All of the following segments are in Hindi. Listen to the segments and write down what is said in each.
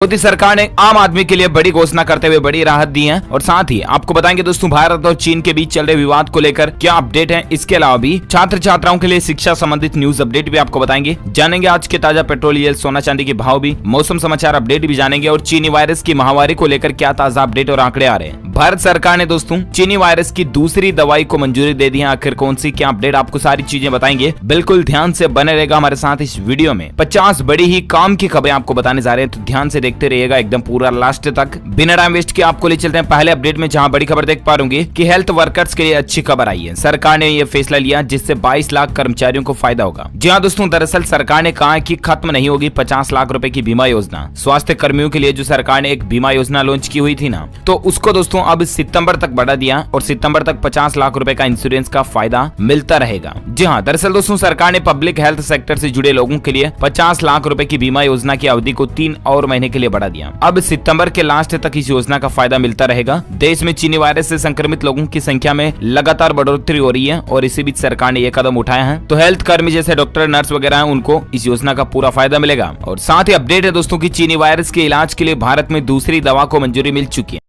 मोदी सरकार ने आम आदमी के लिए बड़ी घोषणा करते हुए बड़ी राहत दी है और साथ ही आपको बताएंगे दोस्तों भारत और चीन के बीच चल रहे विवाद को लेकर क्या अपडेट है। इसके अलावा भी छात्र छात्राओं के लिए शिक्षा संबंधित न्यूज अपडेट भी आपको बताएंगे। जानेंगे आज के ताजा पेट्रोल डीजल सोना चांदी के भाव भी, मौसम समाचार अपडेट भी जानेंगे और चीनी वायरस की महामारी को लेकर क्या ताजा अपडेट और आंकड़े आ रहे हैं। भारत सरकार ने दोस्तों चीनी वायरस की दूसरी दवाई को मंजूरी दे दी है। आखिर कौन सी क्या अपडेट, आपको सारी चीजें बताएंगे। बिल्कुल ध्यान से बने रहेगा हमारे साथ इस वीडियो में। 50 बड़ी ही काम की खबरें आपको बताने जा रहे हैं, तो ध्यान से देखते रहिएगा एकदम पूरा लास्ट तक। बिना टाइम वेस्ट के आपको ले चलते हैं पहले अपडेट में, जहां बड़ी खबर देख पा रहे कि हेल्थ वर्कर्स के लिए अच्छी खबर आई है। सरकार ने यह फैसला लिया जिससे 22 लाख कर्मचारियों को फायदा होगा। जी हां दोस्तों, दरअसल सरकार ने कहा है कि खत्म नहीं होगी 50 लाख रुपए की बीमा योजना। स्वास्थ्य कर्मियों के लिए जो सरकार ने एक बीमा योजना लॉन्च की हुई थी ना, तो उसको दोस्तों अब सितंबर तक बढ़ा दिया और सितंबर तक 50 लाख रुपए का इंश्योरेंस का फायदा मिलता रहेगा। जी हाँ, दरअसल दोस्तों सरकार ने पब्लिक हेल्थ सेक्टर से जुड़े लोगों के लिए 50 लाख रुपए की बीमा योजना की अवधि को 3 और महीने के लिए बढ़ा दिया। अब सितंबर के लास्ट तक इस योजना का फायदा मिलता रहेगा। देश में चीनी वायरस से संक्रमित लोगों की संख्या में लगातार बढ़ोतरी हो रही है और इसी बीच सरकार ने यह कदम उठाया है, तो हेल्थ कर्मी जैसे डॉक्टर नर्स वगैरह हैं उनको इस योजना का पूरा फायदा मिलेगा। और साथ ही अपडेट है दोस्तों की चीनी वायरस के इलाज के लिए भारत में दूसरी दवा को मंजूरी मिल चुकी है।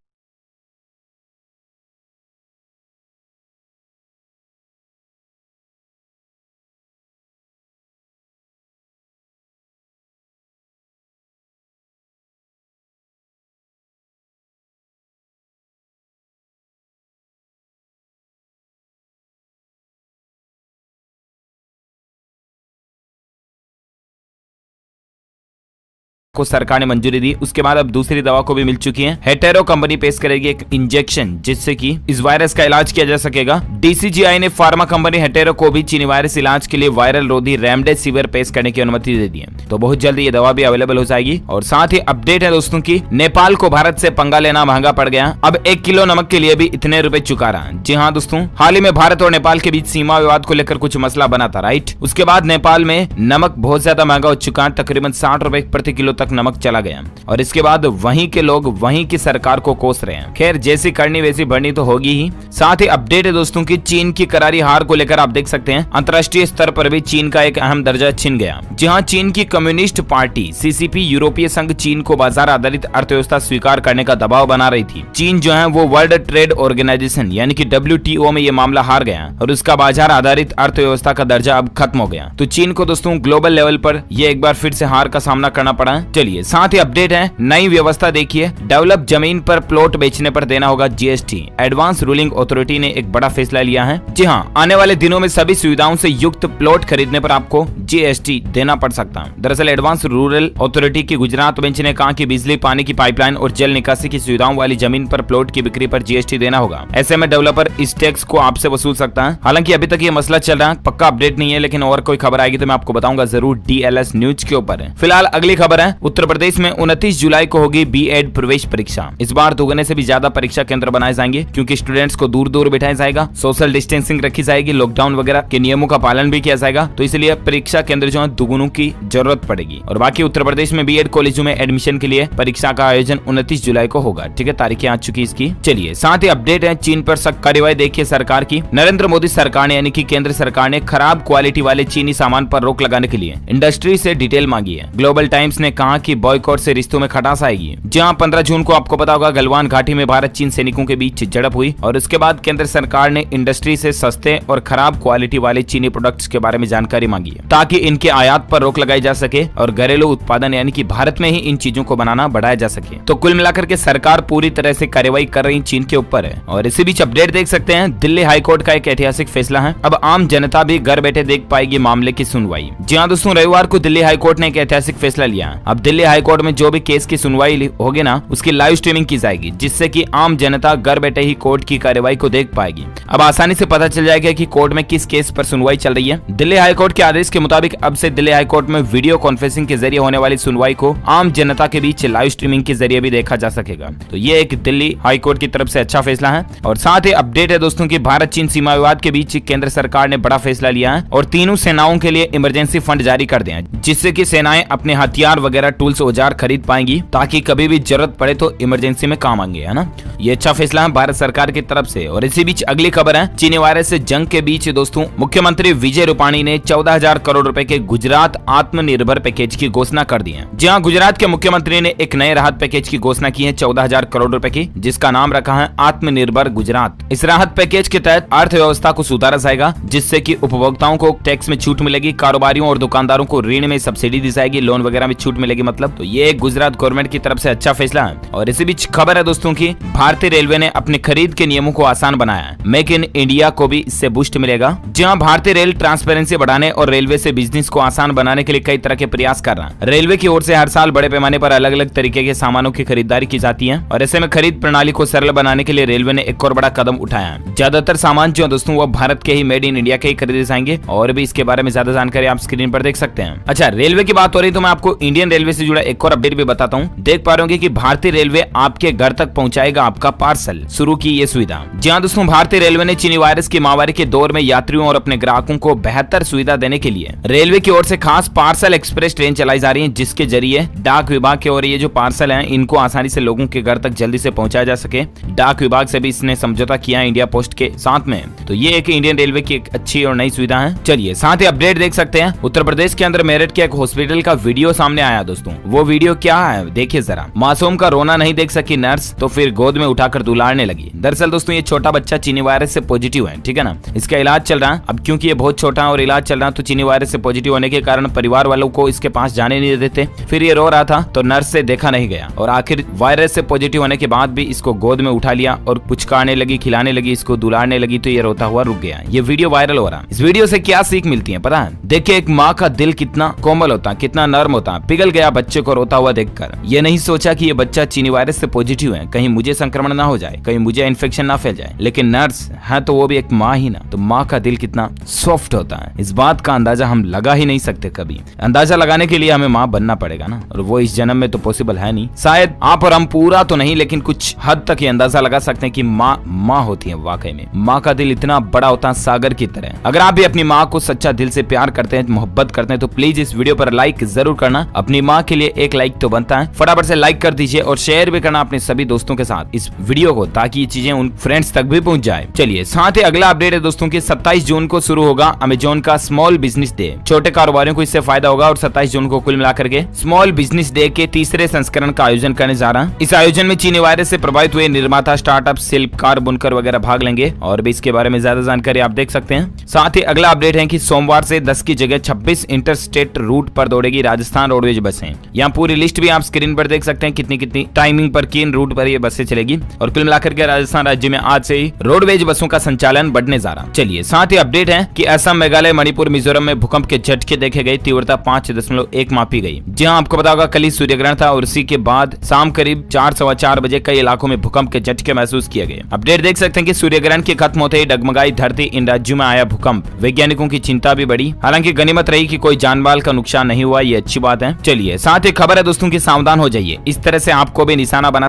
को सरकार ने मंजूरी दी, उसके बाद अब दूसरी दवा को भी मिल चुकी है। हेटेरो कंपनी पेश करेगी एक इंजेक्शन जिससे कि इस वायरस का इलाज किया जा सकेगा। डीसीजीआई ने फार्मा कंपनी हेटेरो को भी चीनी वायरस इलाज के लिए वायरल रोधी रेमडेसिविर पेश करने की अनुमति दे दी है, तो बहुत जल्दी ये दवा भी अवेलेबल हो जाएगी। और साथ ही अपडेट है दोस्तों की नेपाल को भारत से पंगा लेना महंगा पड़ गया। अब 1 किलो नमक के लिए भी इतने रुपए चुका रहा। जी हाँ दोस्तों, हाल ही में भारत और नेपाल के बीच सीमा विवाद को लेकर कुछ मसला बना था, राइट। उसके बाद नेपाल में नमक बहुत ज्यादा महंगा हो चुका है, तकरीबन 60 रुपए प्रति किलो तक नमक चला गया और इसके बाद वहीं के लोग वहीं की सरकार को कोस रहे हैं। खैर जैसी करनी वैसी भरनी तो होगी ही। साथ ही अपडेट है दोस्तों की चीन की करारी हार को लेकर आप देख सकते हैं अंतर्राष्ट्रीय स्तर पर भी चीन का एक अहम दर्जा छिन गया। जहां चीन की कम्युनिस्ट पार्टी सीसीपी यूरोपीय संघ चीन को बाजार आधारित अर्थव्यवस्था स्वीकार करने का दबाव बना रही थी। चीन जो है वो वर्ल्ड ट्रेड ऑर्गेनाइजेशन यानी कि WTO में ये मामला हार गया और उसका बाजार आधारित अर्थव्यवस्था का दर्जा अब खत्म हो गया। तो चीन को दोस्तों ग्लोबल लेवल पर ये एक बार फिर से हार का सामना करना पड़ा। चलिए साथ ही अपडेट है, नई व्यवस्था देखिए, डेवलप जमीन पर प्लॉट बेचने पर देना होगा GST। एडवांस रूलिंग अथॉरिटी ने एक बड़ा फैसला लिया है। जी हाँ, आने वाले दिनों में सभी सुविधाओं से युक्त प्लॉट खरीदने पर आपको GST देना पड़ सकता है। दरअसल एडवांस रूरल अथॉरिटी की गुजरात बेंच ने कहा कि बिजली, पानी की पाइपलाइन और जल निकासी की सुविधाओं वाली जमीन पर प्लॉट की बिक्री पर GST देना होगा। ऐसे में डेवलपर इस टैक्स को आपसे वसूल सकता है। हालांकि अभी तक ये मसला चल रहा है, पक्का अपडेट नहीं है, लेकिन और कोई खबर आएगी तो मैं आपको बताऊंगा जरूर। DLS न्यूज के ऊपर है। फिलहाल अगली खबर है, उत्तर प्रदेश में 29 जुलाई को होगी B.Ed प्रवेश परीक्षा। इस बार दोगुने से भी ज्यादा परीक्षा केंद्र बनाए जाएंगे क्योंकि स्टूडेंट्स को दूर दूर बिठाया जाएगा, सोशल डिस्टेंसिंग रखी जाएगी, लॉकडाउन वगैरह के नियमों का पालन भी किया जाएगा, तो इसलिए परीक्षा केंद्र जो है दुगुनों की जरूरत पड़ेगी। और बाकी उत्तर प्रदेश में B.Ed कॉलेजों में एडमिशन के लिए परीक्षा का आयोजन 29 जुलाई को होगा। ठीक है, तारीखें आ चुकी इसकी। चलिए साथ ही अपडेट है, चीन पर सख्त कार्रवाई देखिए सरकार की। नरेंद्र मोदी सरकार ने यानी कि केंद्र सरकार ने खराब क्वालिटी वाले चीनी सामान पर रोक लगाने के लिए इंडस्ट्री से डिटेल मांगी है। ग्लोबल टाइम्स ने कहा कि बॉयकॉट से रिश्तों में खटास आएगी। जहां 15 जून को आपको पता होगा गलवान घाटी में भारत चीन सैनिकों के बीच झड़प हुई और उसके बाद केंद्र सरकार ने इंडस्ट्री से सस्ते और खराब क्वालिटी वाले चीनी प्रोडक्ट्स के बारे में जानकारी मांगी है ताकि इनके आयात पर रोक लगाई जा सके और घरेलू उत्पादन यानी कि भारत में ही इन चीजों को बनाना बढ़ाया जा सके। तो कुल मिलाकर के सरकार पूरी तरह से कार्रवाई कर रही चीन के ऊपर है। और इसी बीच अपडेट देख सकते हैं, दिल्ली हाईकोर्ट का एक ऐतिहासिक फैसला है। अब आम जनता भी घर बैठे देख पाएगी मामले की सुनवाई। जी हाँ दोस्तों, रविवार को दिल्ली हाईकोर्ट ने एक ऐतिहासिक फैसला लिया। अब दिल्ली हाईकोर्ट में जो भी केस की सुनवाई होगी ना, उसकी लाइव स्ट्रीमिंग की जाएगी जिससे कि आम जनता घर बैठे ही कोर्ट की कार्यवाही को देख पाएगी। अब आसानी से पता चल जाएगा कि कोर्ट में किस केस पर सुनवाई चल रही है। दिल्ली हाईकोर्ट के आदेश के मुताबिक अब से दिल्ली हाईकोर्ट में वीडियो कॉन्फ्रेंसिंग के जरिए होने वाली सुनवाई को आम जनता के बीच लाइव स्ट्रीमिंग के जरिए भी देखा जा सकेगा। तो ये एक दिल्ली हाईकोर्ट की तरफ से अच्छा फैसला है। और साथ ही अपडेट है दोस्तों की भारत चीन सीमा विवाद के बीच केंद्र सरकार ने बड़ा फैसला लिया है और तीनों सेनाओं के लिए इमरजेंसी फंड जारी कर दिया जिससे कि सेनाएं अपने हथियार वगैरह वगैरह टूल्स औजार खरीद पाएंगी ताकि कभी भी जरूरत पड़े तो इमरजेंसी में काम आएंगे, है ना। ये अच्छा फैसला है भारत सरकार की तरफ से। और इसी बीच अगली खबर है, चीनी वायरस से जंग के बीच दोस्तों मुख्यमंत्री विजय रूपाणी ने 14,000 करोड़ रुपए के गुजरात आत्मनिर्भर पैकेज की घोषणा कर दी है। जी हाँ, गुजरात के मुख्यमंत्री ने एक नए राहत पैकेज की घोषणा की है 14,000 करोड़ रुपए की, जिसका नाम रखा है आत्मनिर्भर गुजरात। इस राहत पैकेज के तहत अर्थव्यवस्था को सुधारा जाएगा, जिससे कि उपभोक्ताओं को टैक्स में छूट मिलेगी, कारोबारियों और दुकानदारों को ऋण में सब्सिडी दी जाएगी, लोन वगैरह में छूट मिलेगी। मतलब तो ये गुजरात गवर्नमेंट की तरफ से अच्छा फैसला है। और इसी बीच खबर है दोस्तों की भारतीय रेलवे ने अपने खरीद के नियमों को आसान बनाया है। मेक इन इंडिया को भी इससे बूस्ट मिलेगा। जहां भारतीय रेल ट्रांसपेरेंसी बढ़ाने और रेलवे से बिजनेस को आसान बनाने के लिए कई तरह के प्रयास कर रहा है। रेलवे की ओर से हर साल बड़े पैमाने पर अलग अलग तरीके के सामानों की खरीदारी की जाती है और ऐसे में खरीद प्रणाली को सरल बनाने के लिए रेलवे ने एक और बड़ा कदम उठाया है। ज्यादातर सामान जो दोस्तों वो भारत के ही मेड इन इंडिया के ही खरीदे जाएंगे और भी इसके बारे में ज्यादा जानकारी आप स्क्रीन पर देख सकते हैं। अच्छा, रेलवे की बात हो रही तो मैं आपको इंडियन रेलवे से जुड़ा एक और अपडेट भी बताता हूँ। देख पा रहे होंगे कि भारतीय रेलवे आपके घर तक पहुंचाएगा आपका पार्सल, शुरू की ये सुविधा। जी हाँ दोस्तों, भारतीय रेलवे ने चीनी वायरस की महामारी के दौर में यात्रियों और अपने ग्राहकों को बेहतर सुविधा देने के लिए रेलवे की ओर से खास पार्सल एक्सप्रेस ट्रेन चलाई जा रही है, जिसके जरिए डाक विभाग की ओर ये जो पार्सल है इनको आसानी से लोगों के घर तक जल्दी से पहुंचाया जा सके। डाक विभाग से भी इसने समझौता किया इंडिया पोस्ट के साथ में। तो ये एक इंडियन रेलवे की एक अच्छी और नई सुविधा है। चलिए साथ ही अपडेट देख सकते हैं। उत्तर प्रदेश के अंदर मेरठ के एक हॉस्पिटल का वीडियो सामने आया दोस्तों। वो वीडियो क्या है देखिए जरा। मासूम का रोना नहीं देख सकी नर्स तो फिर गोद में उठाकर दुलारने लगी। दरअसल दोस्तों ये छोटा बच्चा चीनी वायरस से पॉजिटिव है, ठीक है ना। इसका इलाज चल रहा है। अब क्योंकि ये बहुत छोटा है और इलाज चल रहा है तो चीनी वायरस से पॉजिटिव होने के कारण परिवार वालों को इसके पास जाने नहीं देते। फिर ये रो रहा था तो नर्स से देखा नहीं गया और आखिर वायरस से पॉजिटिव होने के बाद भी इसको गोद में उठा लिया और पुचकारने लगी, खिलाने लगी, इसको दुलारने लगी तो ये रोता हुआ रुक गया। ये वीडियो वायरल हो रहा है। इस वीडियो से क्या सीख मिलती है पता है? देखिए एक माँ का दिल कितना कोमल होता, कितना नर्म होता। पिघल गया बच्चे को रोता हुआ देखकर। ये नहीं सोचा कि ये बच्चा चीनी वायरस से पॉजिटिव है, कहीं मुझे संक्रमण ना हो जाए, कहीं मुझे इन्फेक्शन ना फैल जाए। लेकिन नर्स है तो वो भी एक माँ ही ना, तो माँ का दिल कितना सॉफ्ट होता है। इस बात का अंदाजा हम लगा ही नहीं सकते कभी। अंदाजा लगाने के लिए हमें माँ बनना पड़ेगा ना, और वो इस जन्म में तो पॉसिबल है नहीं। शायद आप और हम पूरा तो नहीं लेकिन कुछ हद तक ये अंदाजा लगा सकते हैं कि माँ होती है वाकई में। माँ का दिल इतना बड़ा होता है सागर की तरह। अगर आप भी अपनी माँ को सच्चा दिल से प्यार करते हैं, मोहब्बत करते हैं तो प्लीज इस वीडियो पर लाइक जरूर करना। अपनी माँ के लिए एक लाइक तो बनता है। फटाफट से लाइक कर दीजिए और शेयर भी करना अपने सभी दोस्तों के साथ इस वीडियो को, ताकि ये चीजें उन फ्रेंड्स तक भी पहुंच जाए। चलिए साथ ही अगला अपडेट है दोस्तों की 27 जून को शुरू होगा अमेजोन का स्मॉल बिजनेस डे। छोटे कारोबारियों को इससे फायदा होगा और 27 जून को कुल मिलाकर के स्मॉल बिजनेस डे के तीसरे संस्करण का आयोजन करने जा रहा है। इस आयोजन में चीनी वायरस से प्रभावित हुए निर्माता, स्टार्टअप, शिल्पकार, बुनकर वगैरह भाग लेंगे और भी इसके बारे में ज्यादा जानकारी आप देख सकते हैं। साथ ही अगला अपडेट है कि सोमवार से 10 की जगह 26 इंटरस्टेट रूट पर दौड़ेगी राजस्थान रोडवेज बसें। यहाँ पूरी लिस्ट भी आप स्क्रीन पर देख सकते हैं, कितनी कितनी टाइमिंग पर किन रूट पर ये बसें चलेगी। और कुल मिलाकर के राजस्थान राज्य में आज से ही रोडवेज बसों का संचालन बढ़ने जा रहा। चलिए साथ ही अपडेट है कि असम, मेघालय, मणिपुर, मिजोरम में भूकंप के झटके देखे गए। तीव्रता 5.1 मापी गई। जी हाँ, आपको पता होगा कल ही सूर्य ग्रहण था और इसी के बाद शाम करीब 4-4:15 बजे कई इलाकों में भूकंप के झटके महसूस किए गए। अपडेट देख सकते हैं कि सूर्य ग्रहण के खत्म होते ही डगमगाई धरती। इन राज्यों में आया भूकंप, वैज्ञानिकों की चिंता भी बढ़ी। हालांकि गनीमत रही कि कोई जानमाल का नुकसान नहीं हुआ, ये अच्छी बात है। चलिए साथ ही खबर है दोस्तों की सावधान हो जाइए, इस तरह से आपको भी निशाना बना।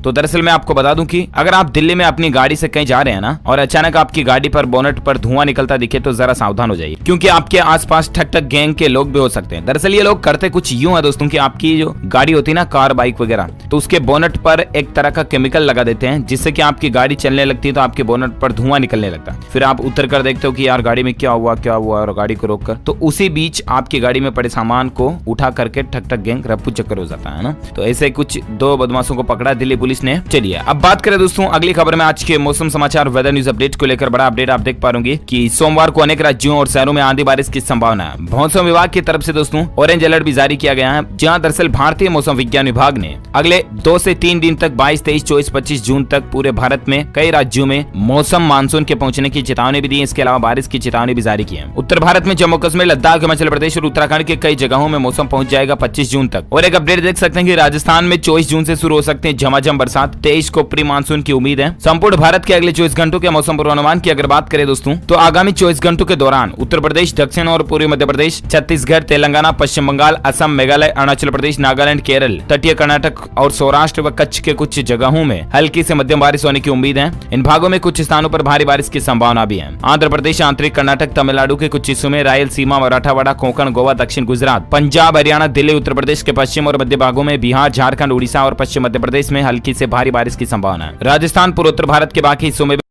तो दरअसल मैं आपको बता दूं कि अगर आप दिल्ली में अपनी गाड़ी से कहीं जा रहे हैं ना और अचानक आपकी गाड़ी पर बोनट पर धुआं निकलता दिखे तो जरा सावधान हो जाइए, क्योंकि आपके आसपास ठक ठक गैंग के लोग भी हो सकते हैं। दरअसल ये लोग करते कुछ यूं है दोस्तों कि आपकी जो गाड़ी होती है ना, कार, बाइक वगैरह, तो उसके बोनट पर एक तरह का केमिकल लगा देते हैं, जिससे कि आपकी गाड़ी चलने लगती है तो आपके बोनट पर धुआं निकलने लगता है। फिर आप उतर कर देखते हो कि यार गाड़ी में क्या हुआ और गाड़ी को रोक कर, तो उसी बीच आपकी गाड़ी में पड़े सामान को उठा करके ठक ठक गैंग रप्पू चक्कर हो जाता है ना। तो ऐसे कुछ 2 बदमाशों को पकड़ा दिल्ली पुलिस ने। चलिए अब बात करें दोस्तों अगली खबर में आज के मौसम समाचार वेदर न्यूज अपडेट को लेकर बड़ा अपडेट आप देख पाएंगे कि सोमवार को अनेक राज्यों और शहरों में आंधी बारिश की संभावना है। मौसम विभाग की तरफ से दोस्तों ऑरेंज अलर्ट भी जारी किया गया है। जहां दरअसल भारतीय मौसम विज्ञान विभाग ने अगले 2 से 3 दिन तक 22, 23, 24, 25 जून तक पूरे भारत में कई राज्यों में मौसम मानसून के पहुंचने की चेतावनी भी दी है। इसके अलावा बारिश की चेतावनी भी जारी की है। उत्तर भारत में जम्मू कश्मीर, लद्दाख, हिमाचल प्रदेश और उत्तराखंड के कई जगहों में मौसम पहुंच जाएगा 25 जून तक। और एक अपडेट देख सकते हैं कि राजस्थान में 24 जून से शुरू हो सकते हैं झमाझम झमाझम बरसात, 23 को प्री मानसून की उम्मीद है। संपूर्ण भारत के अगले 24 घंटों के मौसम पूर्वानुमान की अगर बात करें दोस्तों, तो आगामी 24 घंटों के दौरान उत्तर प्रदेश, दक्षिण और पूर्वी मध्य प्रदेश, छत्तीसगढ़, तेलंगाना, पश्चिम बंगाल, असम, मेघालय, अरुणाचल प्रदेश, नागालैंड, केरल, तटीय कर्नाटक और सौराष्ट्र व कच्छ के कुछ जगहों में हल्की से मध्यम बारिश होने की उम्मीद है। इन भागों में कुछ स्थानों पर भारी बारिश की संभावना भी है। आंध्र प्रदेश, आंतरिक कर्नाटक, तमिलनाडु के कुछ हिस्सों में, रायलसीमा, मराठावाड़ा, कोंकण, गोवा, दक्षिण गुजरात, पंजाब, हरियाणा, दिल्ली, उत्तर प्रदेश के पश्चिम और मध्य भागों में, बिहार, झारखंड, उड़ीसा और पश्चिम मध्य प्रदेश में हल्की से भारी बारिश की संभावना है। राजस्थान, पूर्वोत्तर भारत के बाकी हिस्सों में